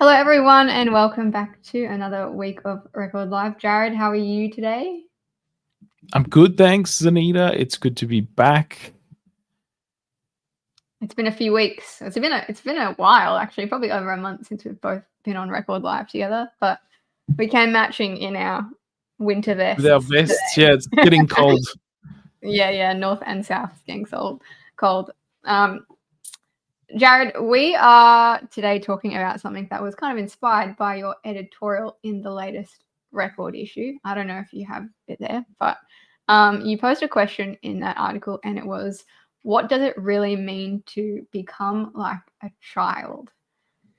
Hello, everyone, and welcome back to another week of Record Live. Jared, how are you today? I'm good, thanks, Zanita. It's good to be back. It's been a few weeks. It's been a while, actually, probably over a month since we've both been on Record Live together. But we came matching in our winter vests. With our vests, yeah, it's getting cold. Yeah, north and south is getting cold. Jared, we are today talking about something that was kind of inspired by your editorial in the latest Record issue. I don't know if you have it there, but you posted a question in that article, and it was, what does it really mean to become like a child?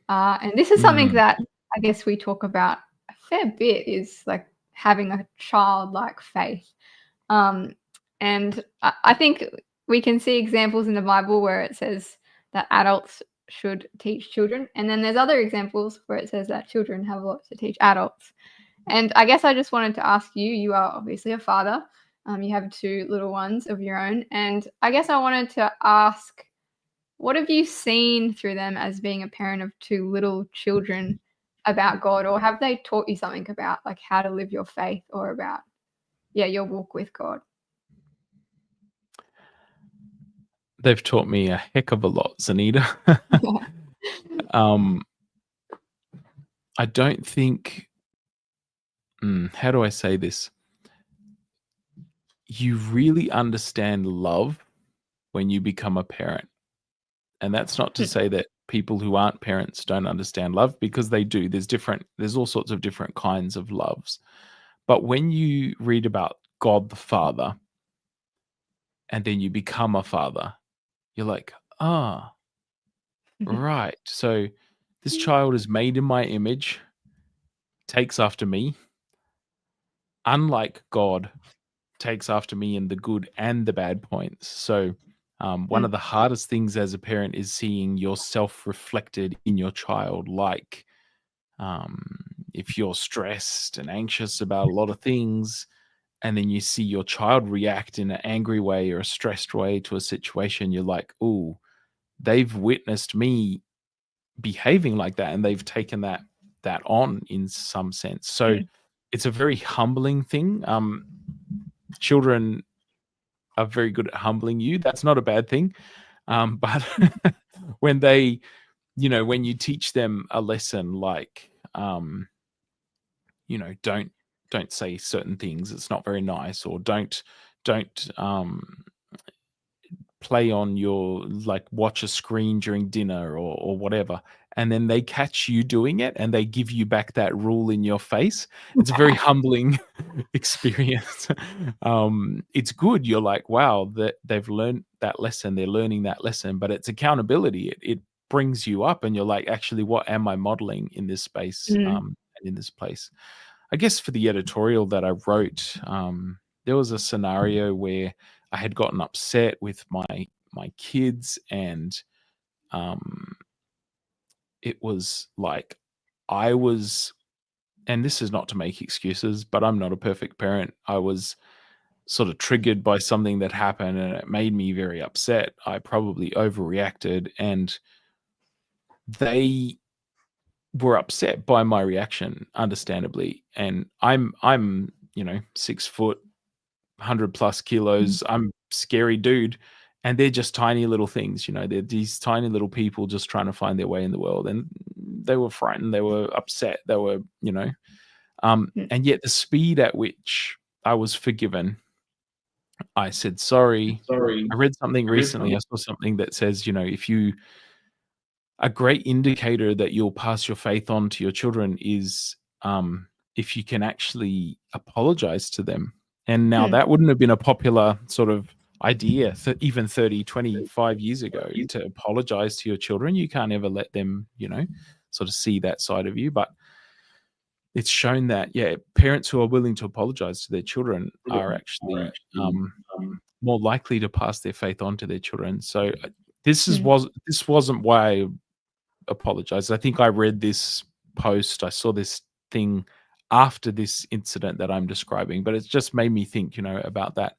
And this is something that I guess we talk about a fair bit, is like having a childlike faith. And I think we can see examples in the Bible where it says that adults should teach children. And then there's other examples where it says that children have a lot to teach adults. And I guess I just wanted to ask you, you are obviously a father. You have two little ones of your own. And I guess I wanted to ask, what have you seen through them as being a parent of two little children about God? Or have they taught you something about like how to live your faith, or about, your walk with God? They've taught me a heck of a lot, Zanita. I don't think, how do I say this? You really understand love when you become a parent. And that's not to say that people who aren't parents don't understand love, because they do. There's all sorts of different kinds of loves. But when you read about God the Father, and then you become a father, you're like, right. So this child is made in my image, takes after me. Unlike God, takes after me in the good and the bad points. So one of the hardest things as a parent is seeing yourself reflected in your child. Like if you're stressed and anxious about a lot of things, and then you see your child react in an angry way or a stressed way to a situation, you're like, ooh, they've witnessed me behaving like that, and they've taken that on in some sense. So it's a very humbling thing. Children are very good at humbling you. That's not a bad thing. But when they, when you teach them a lesson like, don't say certain things, it's not very nice, or don't play on your, like, watch a screen during dinner or whatever, and then they catch you doing it and they give you back that rule in your face, it's a very humbling experience. It's good. You're like, wow, that they've learned that lesson, they're learning that lesson, but it's accountability. It brings you up, and you're like, actually, what am I modeling in this space, and in this place? I guess for the editorial that I wrote, there was a scenario where I had gotten upset with my kids, and it was like I was, and this is not to make excuses, but I'm not a perfect parent. I was sort of triggered by something that happened, and it made me very upset. I probably overreacted, and they were upset by my reaction, understandably. And I'm 6 foot, 100 plus kilos. I'm scary dude. And they're just tiny little things, they're these tiny little people just trying to find their way in the world. And they were frightened, they were upset, they were, and yet the speed at which I was forgiven, I said sorry. I read something recently. I saw something that says, a great indicator that you'll pass your faith on to your children is if you can actually apologize to them. And now that wouldn't have been a popular sort of idea even 30, 25 years ago, to apologize to your children. You can't ever let them, sort of see that side of you. But it's shown that, parents who are willing to apologize to their children are actually more likely to pass their faith on to their children. So this wasn't why I apologize. I think I read this post, I saw this thing after this incident that I'm describing, but it's just made me think, about that.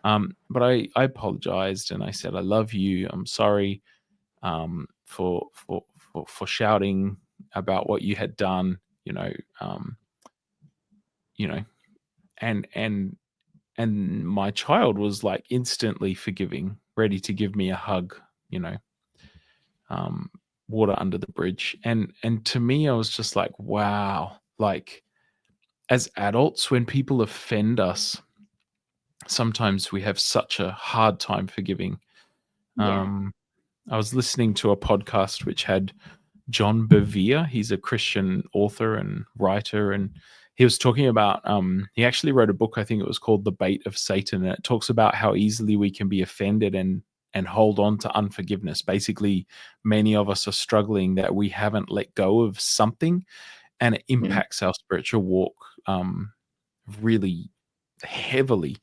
But I apologized, and I said, I love you. I'm sorry for shouting about what you had done, you know, and my child was like instantly forgiving, ready to give me a hug, um, water under the bridge. And to me, I was just like, wow, like as adults, when people offend us, sometimes we have such a hard time forgiving. Yeah. I was listening to a podcast which had John Bevere. He's a Christian author and writer, and he was talking about. He actually wrote a book. I think it was called "The Bait of Satan," and it talks about how easily we can be offended and hold on to unforgiveness. Basically, many of us are struggling that we haven't let go of something, and it Mm. impacts our spiritual walk really heavily.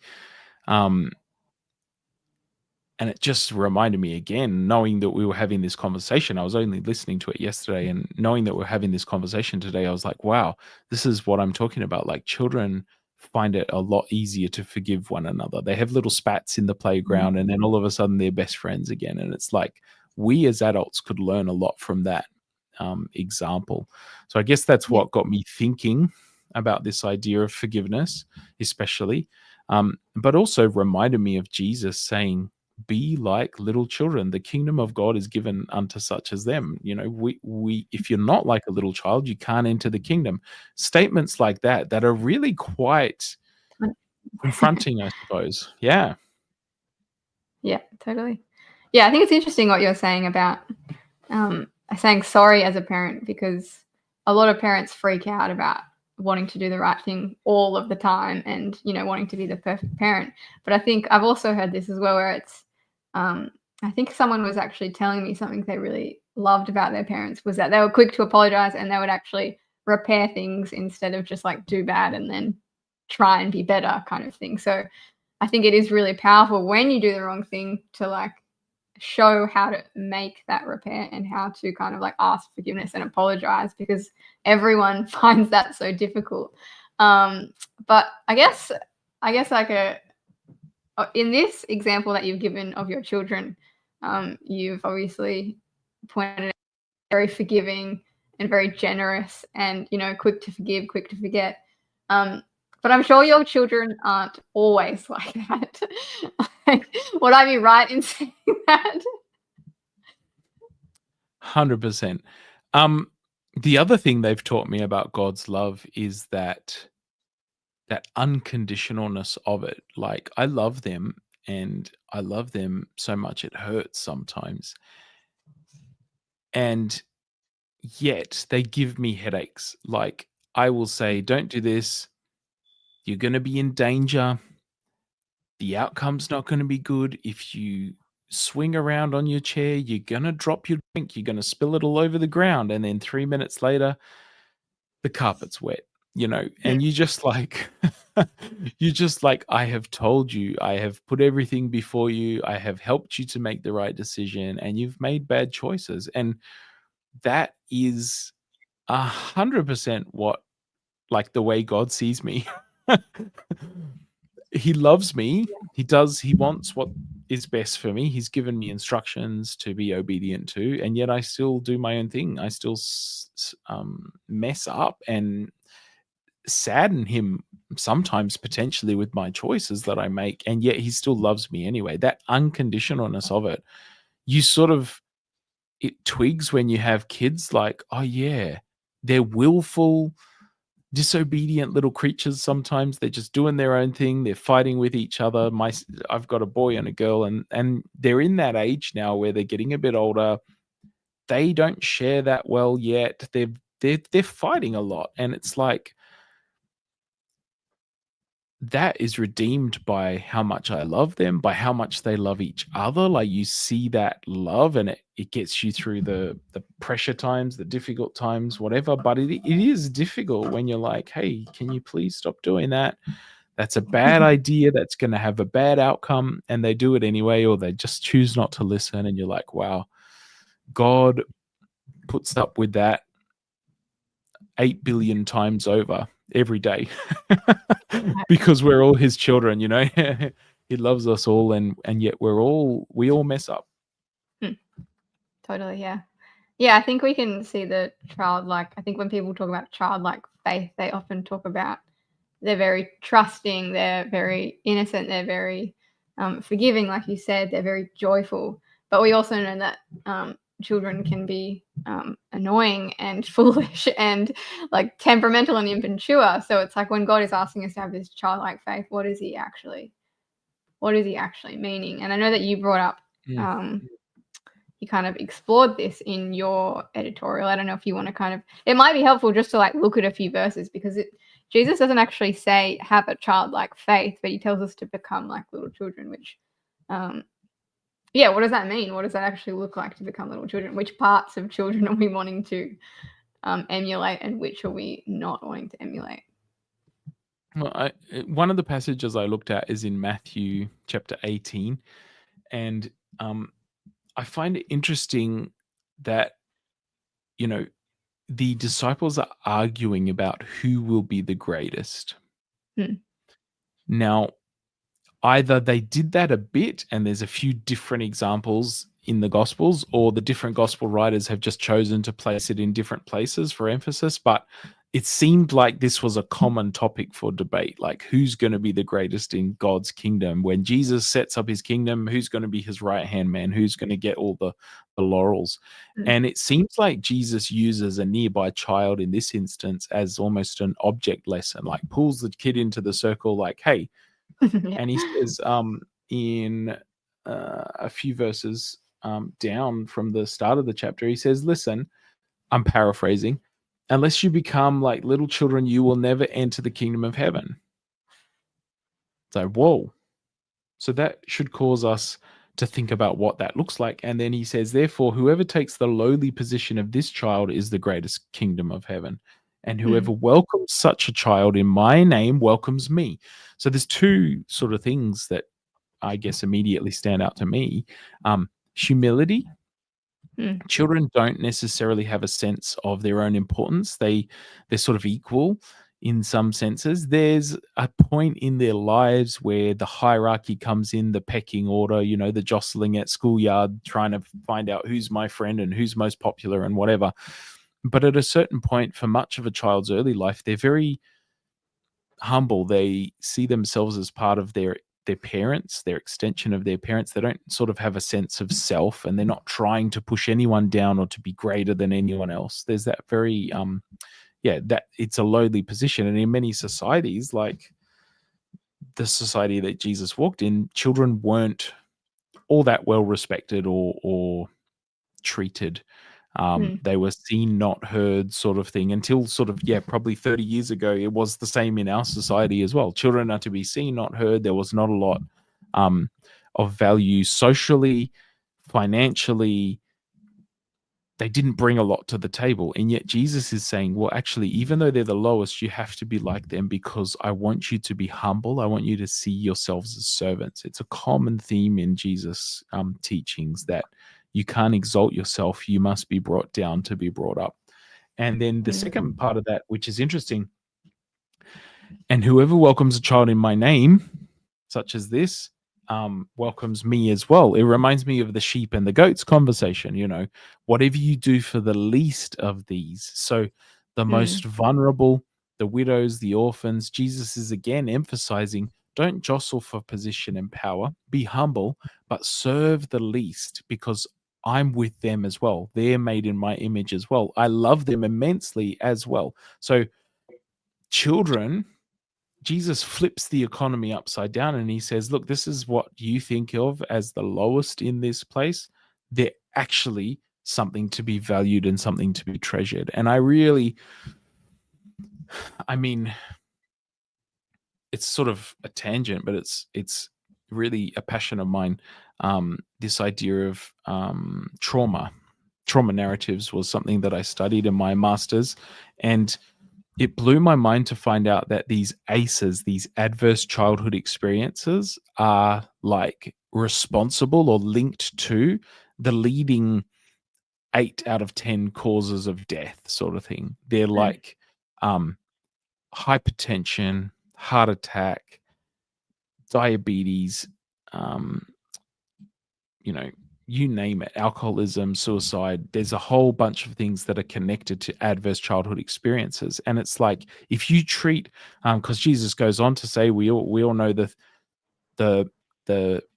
And it just reminded me again, knowing that we were having this conversation. I was only listening to it yesterday, and knowing that we're having this conversation today, I was like, wow, this is what I'm talking about. Like, children find it a lot easier to forgive one another. They have little spats in the playground, and then all of a sudden they're best friends again. And it's like, we as adults could learn a lot from that example. So I guess that's Yeah. what got me thinking about this idea of forgiveness, especially, but also reminded me of Jesus saying, be like little children. The kingdom of God is given unto such as them. We if you're not like a little child, you can't enter the kingdom. Statements like that are really quite confronting, I suppose. Yeah. Yeah, totally. Yeah, I think it's interesting what you're saying about saying sorry as a parent, because a lot of parents freak out about wanting to do the right thing all of the time and, wanting to be the perfect parent. But I think I've also heard this as well, where it's, I think someone was actually telling me something they really loved about their parents was that they were quick to apologize, and they would actually repair things instead of just like do bad and then try and be better kind of thing. So I think it is really powerful when you do the wrong thing to like show how to make that repair and how to kind of like ask forgiveness and apologize, because everyone finds that so difficult. But I guess like in this example that you've given of your children, you've obviously pointed out very forgiving and very generous and, quick to forgive, quick to forget. But I'm sure your children aren't always like that. Would I be right in saying that? 100%. The other thing they've taught me about God's love is that unconditionalness of it. Like, I love them, and I love them so much it hurts sometimes. And yet they give me headaches. Like, I will say, don't do this. You're going to be in danger. The outcome's not going to be good. If you swing around on your chair, you're going to drop your drink. You're going to spill it all over the ground. And then 3 minutes later, the carpet's wet, and you just like, I have told you, I have put everything before you. I have helped you to make the right decision, and you've made bad choices. And that is 100% what, like, the way God sees me. He loves me. He wants what is best for me. He's given me instructions to be obedient to, and yet I still do my own thing. I still mess up and sadden him sometimes, potentially, with my choices that I make, and yet he still loves me anyway. That unconditionalness of it, you sort of, it twigs when you have kids, like, oh yeah, they're willful, disobedient little creatures. Sometimes they're just doing their own thing. They're fighting with each other. I've got a boy and a girl, and they're in that age now where they're getting a bit older. They don't share that well yet. They're fighting a lot, and it's like, that is redeemed by how much I love them, by how much they love each other. Like, you see that love, and it gets you through the pressure times, the difficult times, whatever. But it is difficult when you're like, hey, can you please stop doing that? That's a bad idea. That's going to have a bad outcome. And they do it anyway, or they just choose not to listen. And you're like, wow, God puts up with that 8 billion times over every day because we're all his children. He loves us all, and yet we all mess up. Totally, yeah. Yeah, I think we can see the childlike. I think when people talk about childlike faith, they often talk about they're very trusting, they're very innocent, they're very forgiving, like you said, they're very joyful. But we also know that children can be annoying and foolish and like temperamental and immature. So it's like when God is asking us to have this childlike faith, what is He actually meaning? And I know that you brought up. You kind of explored this in your editorial. I don't know if you want to kind of, it might be helpful just to like look at a few verses, because Jesus doesn't actually say have a childlike faith, but he tells us to become like little children, which, yeah, what does that mean? What does that actually look like to become little children? Which parts of children are we wanting to emulate, and which are we not wanting to emulate? Well, one of the passages I looked at is in Matthew chapter 18, and I find it interesting that, you know, the disciples are arguing about who will be the greatest. Now, either they did that a bit, and there's a few different examples in the Gospels, or the different Gospel writers have just chosen to place it in different places for emphasis. But it seemed like this was a common topic for debate, like who's going to be the greatest in God's kingdom. When Jesus sets up his kingdom, who's going to be his right-hand man? Who's going to get all the laurels? And it seems like Jesus uses a nearby child in this instance as almost an object lesson, like pulls the kid into the circle, like, hey, Yeah. and he says in a few verses down from the start of the chapter, he says, listen, I'm paraphrasing, unless you become like little children, you will never enter the kingdom of heaven. So, whoa. So that should cause us to think about what that looks like. And then he says, therefore, whoever takes the lowly position of this child is the greatest kingdom of heaven. And whoever welcomes such a child in my name welcomes me. So there's two sort of things that I guess immediately stand out to me. Humility. Children don't necessarily have a sense of their own importance. They're sort of equal in some senses. There's a point in their lives where the hierarchy comes in, the pecking order, the jostling at schoolyard, trying to find out who's my friend and who's most popular and whatever. But at a certain point, for much of a child's early life, they're very humble. They see themselves as part of their parents, their extension of their parents. They don't sort of have a sense of self, and they're not trying to push anyone down or to be greater than anyone else. There's that very that it's a lowly position. And in many societies, like the society that Jesus walked in, children weren't all that well respected or treated. They were seen, not heard, sort of thing, until sort of, probably 30 years ago. It was the same in our society as well. Children are to be seen, not heard. There was not a lot of value socially, financially. They didn't bring a lot to the table. And yet Jesus is saying, well, actually, even though they're the lowest, you have to be like them, because I want you to be humble. I want you to see yourselves as servants. It's a common theme in Jesus' teachings that you can't exalt yourself. You must be brought down to be brought up. And then the second part of that, which is interesting, and whoever welcomes a child in my name, such as this, welcomes me as well. It reminds me of the sheep and the goats conversation, whatever you do for the least of these. So the most vulnerable, the widows, the orphans, Jesus is again emphasizing, don't jostle for position and power, be humble, but serve the least, because I'm with them as well. They're made in my image as well. I love them immensely as well. So children, Jesus flips the economy upside down, and he says, look, this is what you think of as the lowest in this place. They're actually something to be valued and something to be treasured. And it's sort of a tangent, but it's really a passion of mine. This idea of trauma narratives was something that I studied in my master's, and it blew my mind to find out that these ACEs, these adverse childhood experiences, are like responsible or linked to the leading 8 out of 10 causes of death, sort of thing. They're like hypertension, heart attack, diabetes, you name it, alcoholism, suicide. There's a whole bunch of things that are connected to adverse childhood experiences. And it's like, if you treat, because Jesus goes on to say, we all know the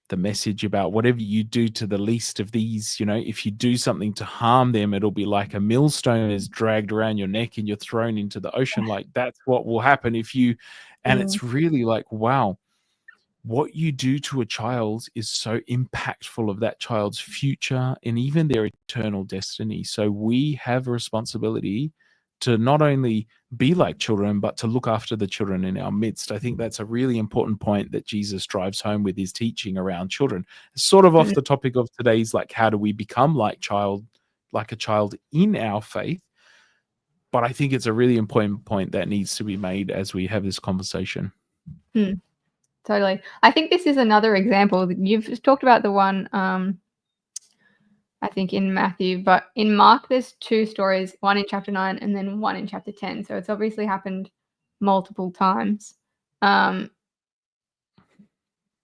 the message about whatever you do to the least of these, if you do something to harm them, it'll be like a millstone is dragged around your neck and you're thrown into the ocean. Like, that's what will happen if you. And Mm. it's really like, wow, what you do to a child is so impactful of that child's future and even their eternal destiny. So we have a responsibility to not only be like children, but to look after the children in our midst. I think that's a really important point that Jesus drives home with his teaching around children. It's sort of off Mm. the topic of today's, like, how do we become like a child in our faith? But I think it's a really important point that needs to be made as we have this conversation. Mm. Totally. I think this is another example. You've talked about the one, I think in Matthew, but in Mark, there's 2 stories, one in chapter 9 and then one in chapter 10. So it's obviously happened multiple times.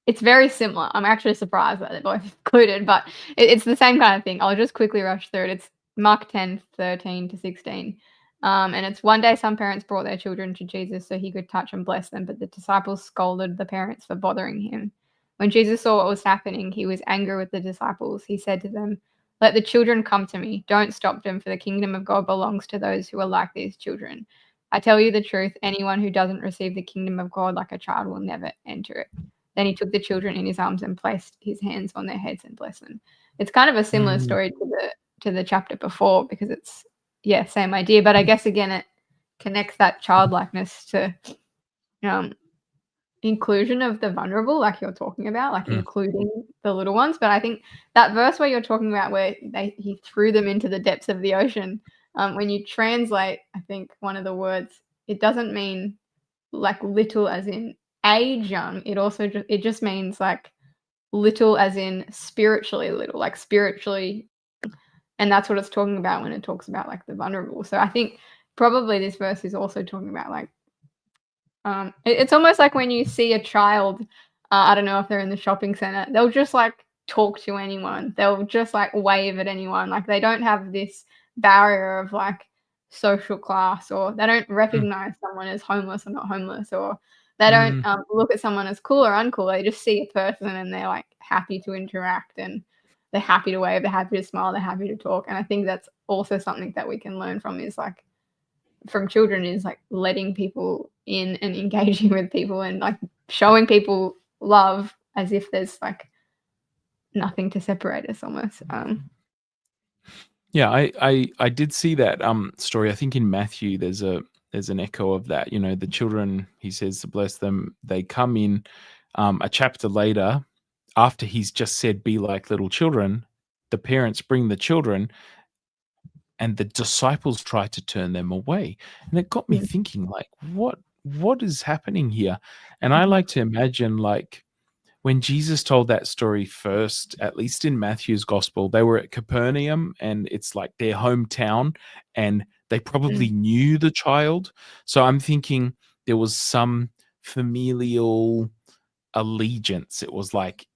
It's very similar. I'm actually surprised that they're both included, but it's the same kind of thing. I'll just quickly rush through it. It's Mark 10:13-16. And it's one day some parents brought their children to Jesus so he could touch and bless them, but the disciples scolded the parents for bothering him. When Jesus saw what was happening, he was angry with the disciples. He said to them, "Let the children come to me. Don't stop them, for the kingdom of God belongs to those who are like these children. I tell you the truth, anyone who doesn't receive the kingdom of God like a child will never enter it." Then he took the children in his arms and placed his hands on their heads and blessed them. It's kind of a similar Mm. story to the chapter before, because it's, yeah, same idea. But I guess again it connects that childlikeness to inclusion of the vulnerable, like you're talking about, like Mm. including the little ones. But I think that verse where you're talking about where he threw them into the depths of the ocean, when you translate, I think one of the words, it doesn't mean like little as in age young. It just means like little as in spiritually little, like spiritually. And that's what it's talking about when it talks about like the vulnerable. So I think probably this verse is also talking about like, it's almost like when you see a child, I don't know if they're in the shopping center, they'll just like talk to anyone. They'll just like wave at anyone. Like they don't have this barrier of like social class, or they don't Mm. recognize someone as homeless or not homeless, or they don't Mm. look at someone as cool or uncool. They just see a person and they're like happy to interact, and they're happy to wave, they're happy to smile, they're happy to talk. And I think that's also something that we can learn from children, is like letting people in and engaging with people and like showing people love as if there's like nothing to separate us almost. Yeah, I did see that story. I think in Matthew there's an echo of that. The children, he says to bless them. They come in a chapter later, after he's just said, "Be like little children." The parents bring the children, and the disciples try to turn them away, and it got me Mm. thinking, like, what is happening here? And I like to imagine, like, when Jesus told that story first, at least in Matthew's gospel, they were at Capernaum and it's like their hometown, and they probably Mm. knew the child. So I'm thinking there was some familial allegiance. It was like,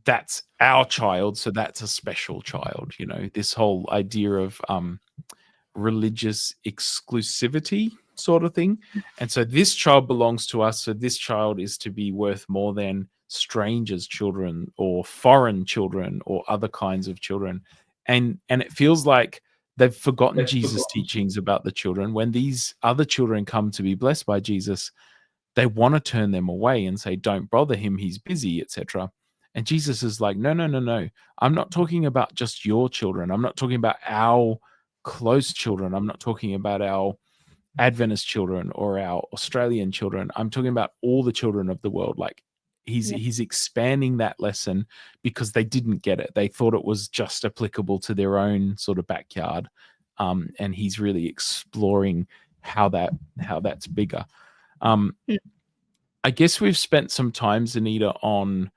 that's our child, so that's a special child, this whole idea of religious exclusivity sort of thing. And so this child belongs to us, so this child is to be worth more than strangers' children or foreign children or other kinds of children. And it feels like they've forgotten Jesus' teachings about the children. When these other children come to be blessed by Jesus, they want to turn them away and say, "Don't bother him, he's busy," etc. And Jesus is like, "No, no, no, no. I'm not talking about just your children. I'm not talking about our close children. I'm not talking about our Adventist children or our Australian children. I'm talking about all the children of the world." Like, Yeah. he's expanding that lesson because they didn't get it. They thought it was just applicable to their own sort of backyard. And he's really exploring how that's bigger. Um, Mm. I guess we've spent some time, Zanita, on,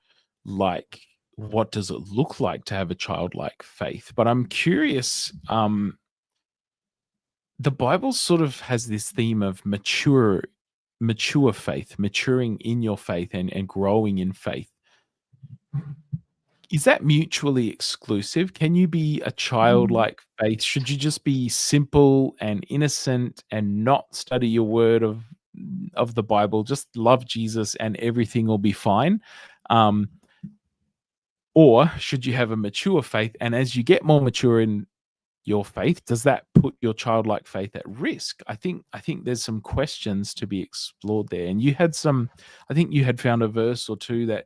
like, what does it look like to have a childlike faith? But I'm curious, the Bible sort of has this theme of mature faith, maturing in your faith and growing in faith. Is that mutually exclusive? Can you be a childlike faith? Should you just be simple and innocent and not study your word of the Bible? Just love Jesus and everything will be fine. Or should you have a mature faith? And as you get more mature in your faith, does that put your childlike faith at risk? I think there's some questions to be explored there. And you had I think you had found a verse or two that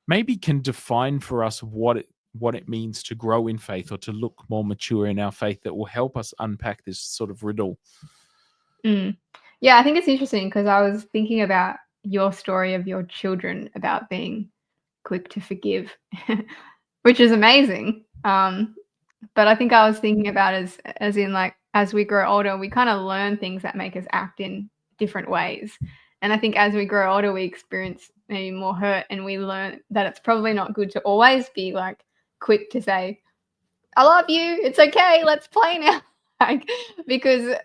maybe can define for us what it means to grow in faith or to look more mature in our faith, that will help us unpack this sort of riddle. Yeah, I think it's interesting because I was thinking about your story of your children about being quick to forgive, which is amazing. But I think I was thinking about as in, like, as we grow older, we kind of learn things that make us act in different ways. And I think as we grow older, we experience maybe more hurt, and we learn that it's probably not good to always be like quick to say, "I love you. It's okay. Let's play now." Like, because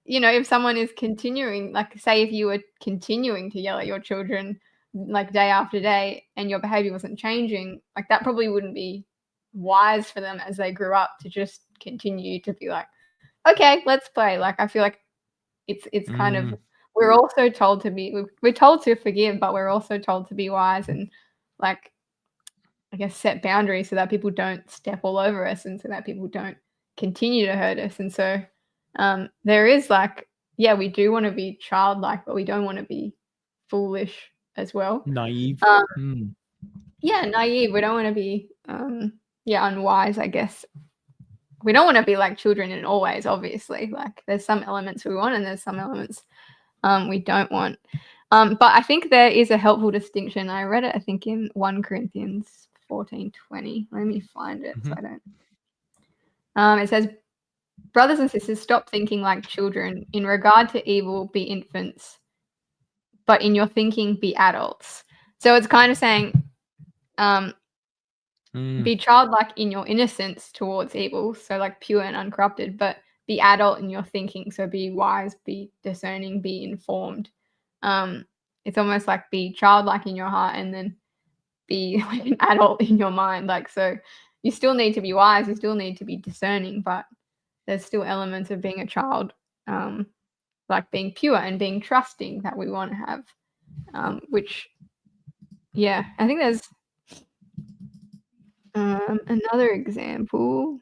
if someone is continuing, like, say if you were continuing to yell at your children like day after day and your behavior wasn't changing, like, that probably wouldn't be wise for them as they grew up to just continue to be like, okay, let's play. Like, I feel like it's kind of, we're also told to be, we're told to forgive, but we're also told to be wise and, like, I guess, set boundaries so that people don't step all over us and so that people don't continue to hurt us. And so there is, like, yeah, we do want to be childlike, but we don't want to be foolish as well. Naive. Yeah, naive. We don't want to be unwise, I guess. We don't want to be like children in all ways, obviously. Like, there's some elements we want and there's some elements we don't want. But I think there is a helpful distinction. I read it, I think, in 1 Corinthians 14:20. Let me find it so I don't. It says, brothers and sisters, stop thinking like children. In regard to evil, be infants, but in your thinking, be adults. So it's kind of saying, be childlike in your innocence towards evil, so like pure and uncorrupted, but be adult in your thinking, so be wise, be discerning, be informed. It's almost like be childlike in your heart and then be like an adult in your mind. Like, so you still need to be wise, you still need to be discerning, but there's still elements of being a child, like being pure and being trusting that we want to have, which, yeah, I think there's another example.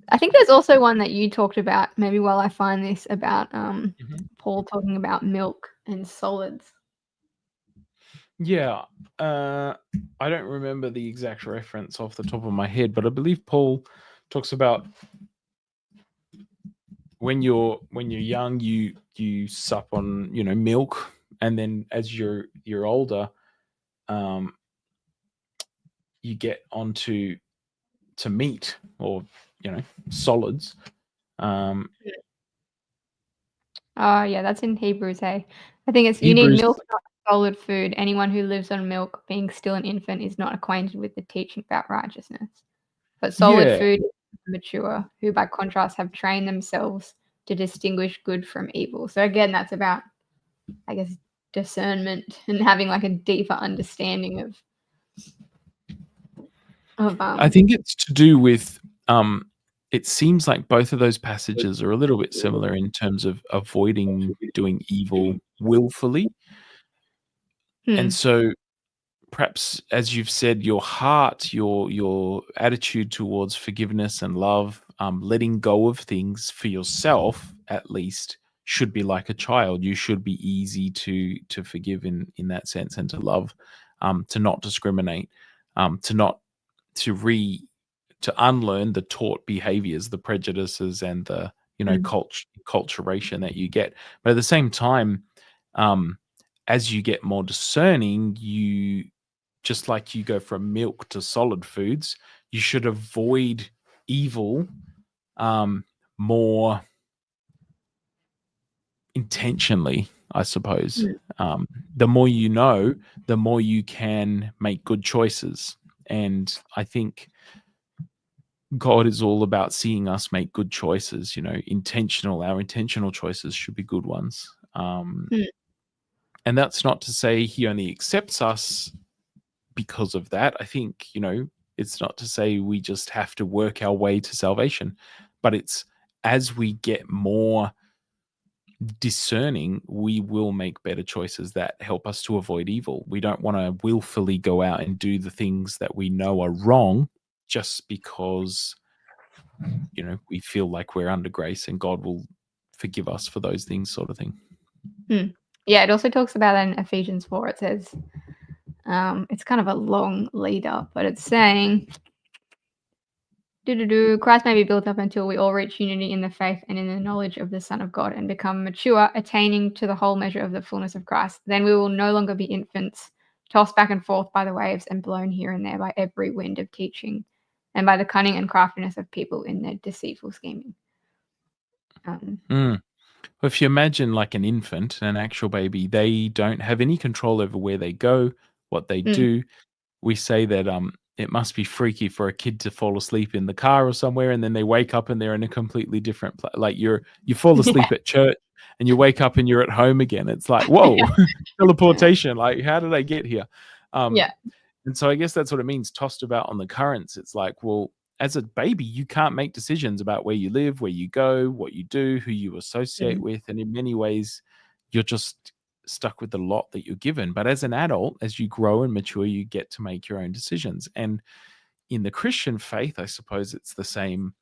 I think there's also one that you talked about, maybe while I find this, about Paul talking about milk and solids. Yeah. I don't remember the exact reference off the top of my head, but I believe Paul talks about when you're young, you sup on milk, and then as you're older, you get onto meat or solids. Yeah, that's in Hebrews. Hey, I think it's, you need milk, not solid food. Anyone who lives on milk, being still an infant, is not acquainted with the teaching about righteousness. But solid food is mature, who by contrast have trained themselves to distinguish good from evil. So again, that's about, I guess, discernment and having like a deeper understanding of I think it's to do with it seems like both of those passages are a little bit similar in terms of avoiding doing evil willfully. And so perhaps, as you've said, your heart, your attitude towards forgiveness and love, letting go of things for yourself at least, should be like a child. You should be easy to forgive in that sense, and to love, to not discriminate, to unlearn the taught behaviors, the prejudices, and the culturation that you get. But at the same time, as you get more discerning, you, just like you go from milk to solid foods, you should avoid evil more intentionally, I suppose. The more you know, the more you can make good choices. And I think God is all about seeing us make good choices, our intentional choices should be good ones. Mm. And that's not to say he only accepts us because of that. I think, it's not to say we just have to work our way to salvation, but it's as we get more discerning, we will make better choices that help us to avoid evil. We don't want to willfully go out and do the things that we know are wrong just because, we feel like we're under grace and God will forgive us for those things, sort of thing. Yeah, it also talks about that in Ephesians 4. It says, it's kind of a long lead up, but it's saying, Christ may be built up until we all reach unity in the faith and in the knowledge of the Son of God and become mature, attaining to the whole measure of the fullness of Christ. Then we will no longer be infants, tossed back and forth by the waves and blown here and there by every wind of teaching and by the cunning and craftiness of people in their deceitful scheming. If you imagine like an infant, an actual baby, they don't have any control over where they go, what they do. We say that it must be freaky for a kid to fall asleep in the car or somewhere, and then they wake up and they're in a completely different place. Like you fall asleep at church and you wake up and you're at home again. It's like, whoa, teleportation. Like, how did I get here? Yeah. And so I guess that's what it means, tossed about on the currents. It's like, well, as a baby, you can't make decisions about where you live, where you go, what you do, who you associate with. And in many ways, you're just stuck with the lot that you're given. But as an adult, as you grow and mature, you get to make your own decisions. And in the Christian faith, I suppose it's the same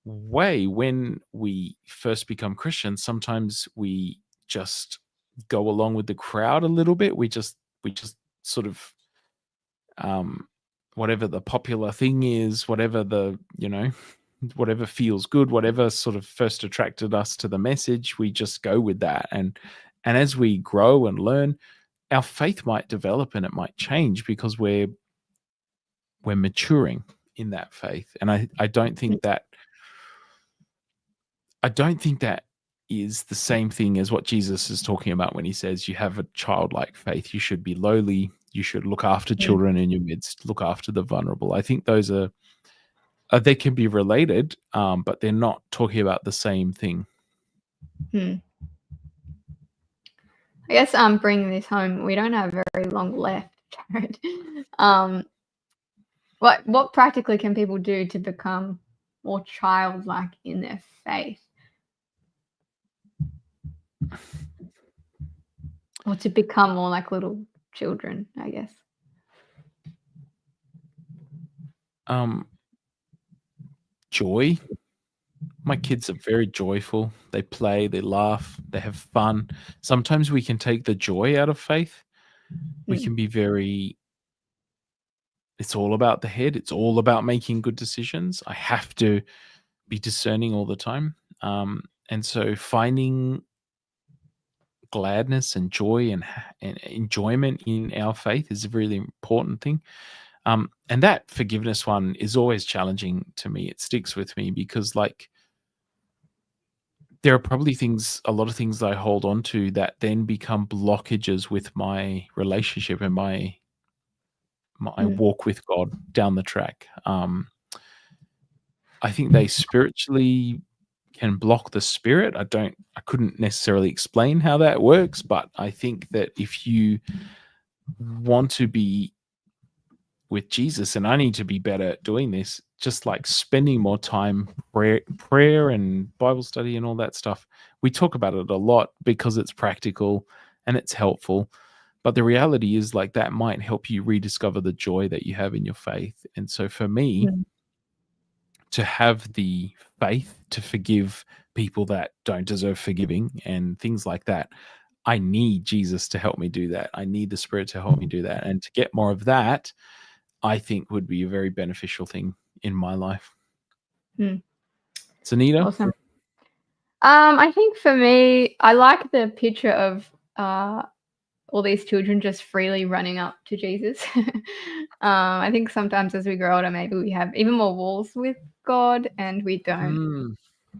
way. When we first become Christians, sometimes we just go along with the crowd a little bit. We just sort of whatever the popular thing is, whatever whatever feels good, whatever sort of first attracted us to the message, we just go with that. And as we grow and learn, our faith might develop and it might change because we're maturing in that faith. And I don't think that is the same thing as what Jesus is talking about when he says you have a childlike faith. You should be lowly. You should look after children in your midst, look after the vulnerable. I think those are they can be related, but they're not talking about the same thing. I guess bringing this home, we don't have very long left, Jared. What practically can people do to become more childlike in their faith? Or to become more like little children, I guess. Joy. My kids are very joyful. They play, they laugh, they have fun. Sometimes we can take the joy out of faith. We can be it's all about the head. It's all about making good decisions. I have to be discerning all the time. And so finding gladness and joy and enjoyment in our faith is a really important thing. And that forgiveness one is always challenging to me. It sticks with me because there are probably a lot of things that I hold on to that then become blockages with my relationship and my walk with God down the track. I think they spiritually can block the spirit. I couldn't necessarily explain how that works, but I think that if you want to be with Jesus, and I need to be better at doing this, just like spending more time prayer and Bible study and all that stuff. We talk about it a lot because it's practical and it's helpful. But the reality is like that might help you rediscover the joy that you have in your faith. And so for me, to have the faith to forgive people that don't deserve forgiving and things like that, I need Jesus to help me do that. I need the Spirit to help me do that. And to get more of that, I think would be a very beneficial thing in my life. Sunita? Awesome. I think for me, I like the picture of all these children just freely running up to Jesus. I think sometimes as we grow older, maybe we have even more walls with God and we don't,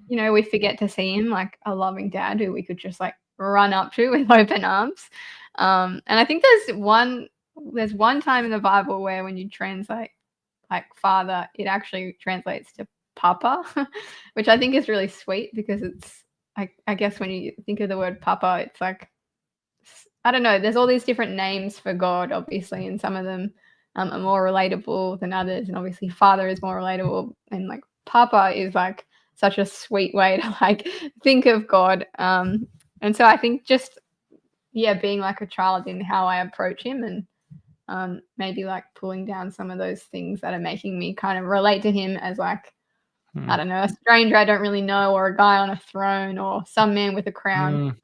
we forget to see him like a loving dad who we could just like run up to with open arms. And I think there's one time in the Bible where when you translate like father, it actually translates to papa, which I think is really sweet because it's, I guess when you think of the word papa, it's like, I don't know, there's all these different names for God, obviously, and some of them are more relatable than others. And obviously father is more relatable, and like papa is like such a sweet way to like think of God. And so I think just, yeah, being like a child in how I approach him, and maybe like pulling down some of those things that are making me kind of relate to him as like, I don't know, a stranger I don't really know, or a guy on a throne, or some man with a crown,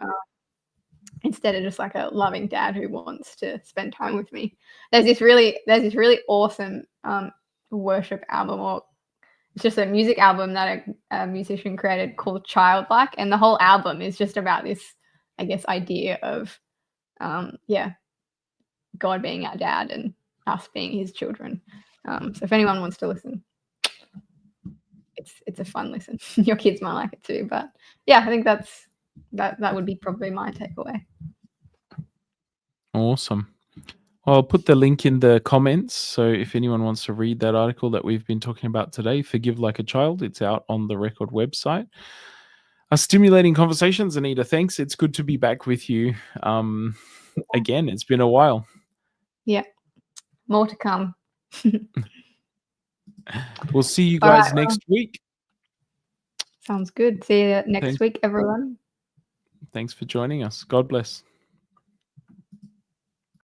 instead of just like a loving dad who wants to spend time with me. There's this really awesome worship album, or it's just a music album that a musician created called Childlike, and the whole album is just about this, I guess, idea of God being our dad and us being his children. So if anyone wants to listen, it's a fun listen. Your kids might like it too. But yeah, I think that would be probably my takeaway. Awesome. Well, I'll put the link in the comments. So if anyone wants to read that article that we've been talking about today, Forgive Like a Child, it's out on the Record website. Stimulating conversations, Anita. Thanks. It's good to be back with you. Again, it's been a while. Yeah. More to come. We'll see you guys next week. Sounds good. See you next week, everyone. Thanks for joining us. God bless.